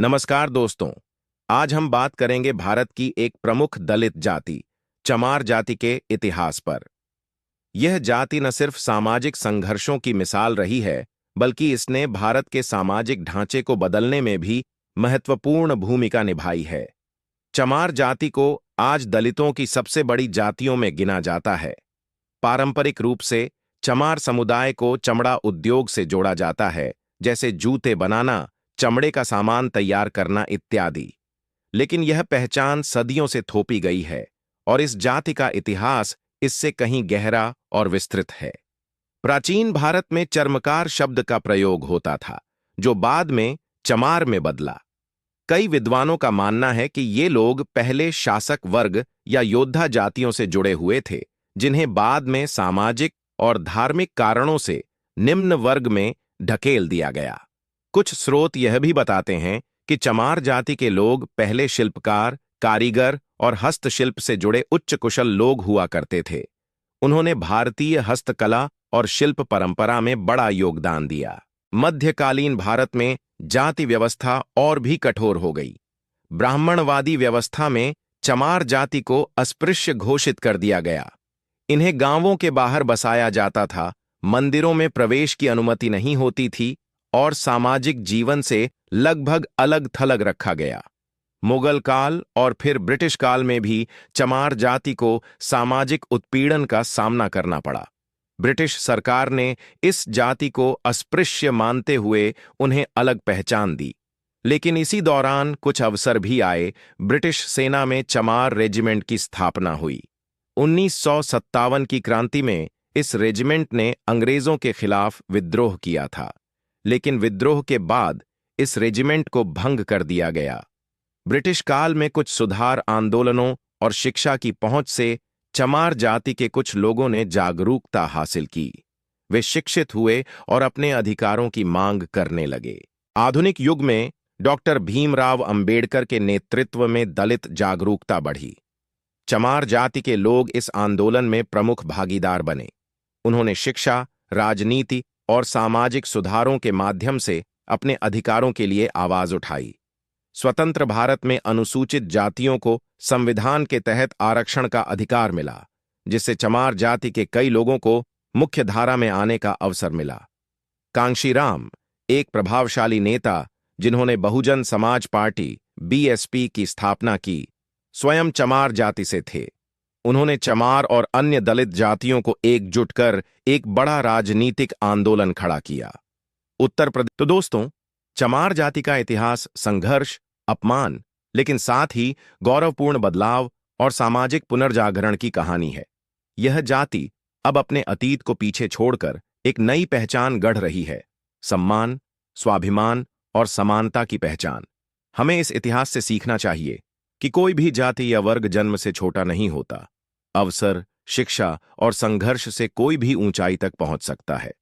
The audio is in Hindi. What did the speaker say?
नमस्कार दोस्तों। आज हम बात करेंगे भारत की एक प्रमुख दलित जाति चमार जाति के इतिहास पर। यह जाति न सिर्फ सामाजिक संघर्षों की मिसाल रही है, बल्कि इसने भारत के सामाजिक ढांचे को बदलने में भी महत्वपूर्ण भूमिका निभाई है। चमार जाति को आज दलितों की सबसे बड़ी जातियों में गिना जाता है। पारंपरिक रूप से चमार समुदाय को चमड़ा उद्योग से जोड़ा जाता है, जैसे जूते बनाना, चमड़े का सामान तैयार करना इत्यादि। लेकिन यह पहचान सदियों से थोपी गई है और इस जाति का इतिहास इससे कहीं गहरा और विस्तृत है। प्राचीन भारत में चर्मकार शब्द का प्रयोग होता था, जो बाद में चमार में बदला। कई विद्वानों का मानना है कि ये लोग पहले शासक वर्ग या योद्धा जातियों से जुड़े हुए थे, जिन्हें बाद में सामाजिक और धार्मिक कारणों से निम्न वर्ग में ढकेल दिया गया। कुछ स्रोत यह भी बताते हैं कि चमार जाति के लोग पहले शिल्पकार, कारीगर और हस्तशिल्प से जुड़े उच्च कुशल लोग हुआ करते थे। उन्होंने भारतीय हस्तकला और शिल्प परंपरा में बड़ा योगदान दिया। मध्यकालीन भारत में जाति व्यवस्था और भी कठोर हो गई। ब्राह्मणवादी व्यवस्था में चमार जाति को अस्पृश्य घोषित कर दिया गया। इन्हें गांवों के बाहर बसाया जाता था, मंदिरों में प्रवेश की अनुमति नहीं होती थी और सामाजिक जीवन से लगभग अलग थलग रखा गया। मुगल काल और फिर ब्रिटिश काल में भी चमार जाति को सामाजिक उत्पीड़न का सामना करना पड़ा। ब्रिटिश सरकार ने इस जाति को अस्पृश्य मानते हुए उन्हें अलग पहचान दी। लेकिन इसी दौरान कुछ अवसर भी आए। ब्रिटिश सेना में चमार रेजिमेंट की स्थापना हुई। 1957 की क्रांति में इस रेजिमेंट ने अंग्रेजों के खिलाफ विद्रोह किया था, लेकिन विद्रोह के बाद इस रेजिमेंट को भंग कर दिया गया। ब्रिटिश काल में कुछ सुधार आंदोलनों और शिक्षा की पहुंच से चमार जाति के कुछ लोगों ने जागरूकता हासिल की। वे शिक्षित हुए और अपने अधिकारों की मांग करने लगे। आधुनिक युग में डॉक्टर भीमराव अंबेडकर के नेतृत्व में दलित जागरूकता बढ़ी। चमार जाति के लोग इस आंदोलन में प्रमुख भागीदार बने। उन्होंने शिक्षा, राजनीति और सामाजिक सुधारों के माध्यम से अपने अधिकारों के लिए आवाज उठाई। स्वतंत्र भारत में अनुसूचित जातियों को संविधान के तहत आरक्षण का अधिकार मिला, जिससे चमार जाति के कई लोगों को मुख्य धारा में आने का अवसर मिला। कांशीराम, एक प्रभावशाली नेता जिन्होंने बहुजन समाज पार्टी (बीएसपी) की स्थापना की, स्वयं चमार जाति से थे। उन्होंने चमार और अन्य दलित जातियों को एकजुट कर एक बड़ा राजनीतिक आंदोलन खड़ा किया। उत्तर प्रदेश। तो दोस्तों, चमार जाति का इतिहास संघर्ष, अपमान, लेकिन साथ ही गौरवपूर्ण बदलाव और सामाजिक पुनर्जागरण की कहानी है। यह जाति अब अपने अतीत को पीछे छोड़कर एक नई पहचान गढ़ रही है, सम्मान, स्वाभिमान और समानता की पहचान। हमें इस इतिहास से सीखना चाहिए कि कोई भी जाति या वर्ग जन्म से छोटा नहीं होता। अवसर, शिक्षा और संघर्ष से कोई भी ऊंचाई तक पहुंच सकता है।